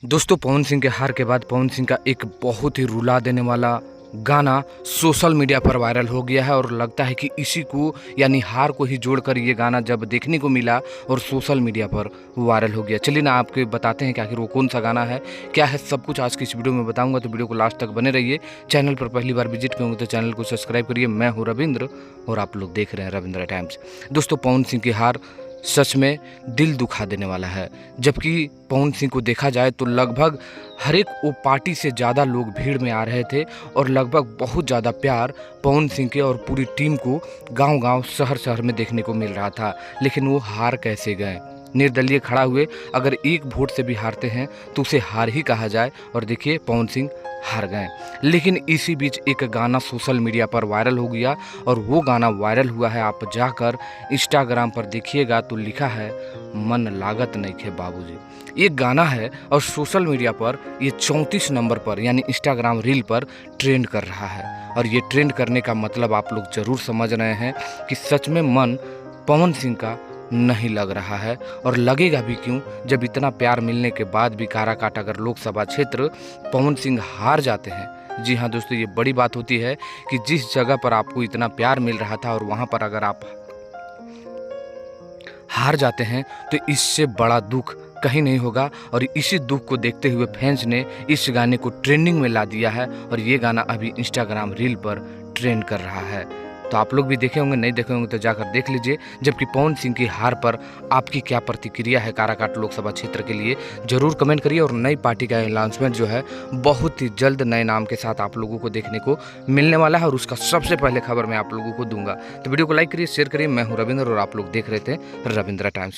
दोस्तों, पवन सिंह के हार के बाद पवन सिंह का एक बहुत ही रुला देने वाला गाना सोशल मीडिया पर वायरल हो गया है और लगता है कि इसी को यानी हार को ही जोड़कर ये गाना जब देखने को मिला और सोशल मीडिया पर वायरल हो गया। चलिए ना आपको बताते हैं कि आखिर वो कौन सा गाना है, क्या है, सब कुछ आज की इस वीडियो में बताऊंगा, तो वीडियो को लास्ट तक बने रहिए। चैनल पर पहली बार विजिट किए होंगे तो चैनल को सब्सक्राइब करिए। मैं हूँ रविंद्र और आप लोग देख रहे हैं रविंद्र टाइम्स। दोस्तों, पवन सिंह की हार सच में दिल दुखा देने वाला है। जबकि पवन सिंह को देखा जाए तो लगभग हर एक वो पार्टी से ज़्यादा लोग भीड़ में आ रहे थे और लगभग बहुत ज़्यादा प्यार पवन सिंह के और पूरी टीम को गांव-गांव, शहर-शहर में देखने को मिल रहा था। लेकिन वो हार कैसे गए? निर्दलीय खड़ा हुए, अगर एक वोट से भी हारते हैं तो उसे हार ही कहा जाए। और देखिए, पवन सिंह हार गए। लेकिन इसी बीच एक गाना सोशल मीडिया पर वायरल हो गया और वो गाना वायरल हुआ है, आप जाकर इंस्टाग्राम पर देखिएगा तो लिखा है, मन लागत नइखे बाबूजी। ये गाना है और सोशल मीडिया पर ये 34 नंबर पर यानी इंस्टाग्राम रील पर ट्रेंड कर रहा है। और ये ट्रेंड करने का मतलब आप लोग ज़रूर समझ रहे हैं कि सच में मन पवन सिंह का नहीं लग रहा है। और लगेगा भी क्यों, जब इतना प्यार मिलने के बाद भी काराकाट अगर लोकसभा क्षेत्र पवन सिंह हार जाते हैं। जी हाँ दोस्तों, ये बड़ी बात होती है कि जिस जगह पर आपको इतना प्यार मिल रहा था और वहाँ पर अगर आप हार जाते हैं तो इससे बड़ा दुख कहीं नहीं होगा। और इसी दुख को देखते हुए फैंस ने इस गाने को ट्रेंडिंग में ला दिया है और ये गाना अभी इंस्टाग्राम रील पर ट्रेंड कर रहा है। तो आप लोग भी देखे होंगे, नहीं देखे होंगे तो जाकर देख लीजिए। जबकि पवन सिंह की हार पर आपकी क्या प्रतिक्रिया है काराकाट लोकसभा क्षेत्र के लिए, ज़रूर कमेंट करिए। और नई पार्टी का अनाउंसमेंट जो है बहुत ही जल्द नए नाम के साथ आप लोगों को देखने को मिलने वाला है और उसका सबसे पहले खबर मैं आप लोगों को दूंगा। तो वीडियो को लाइक करिए, शेयर करिए। मैं हूँ रविंद्र और आप लोग देख रहे थे रविंद्र टाइम्स।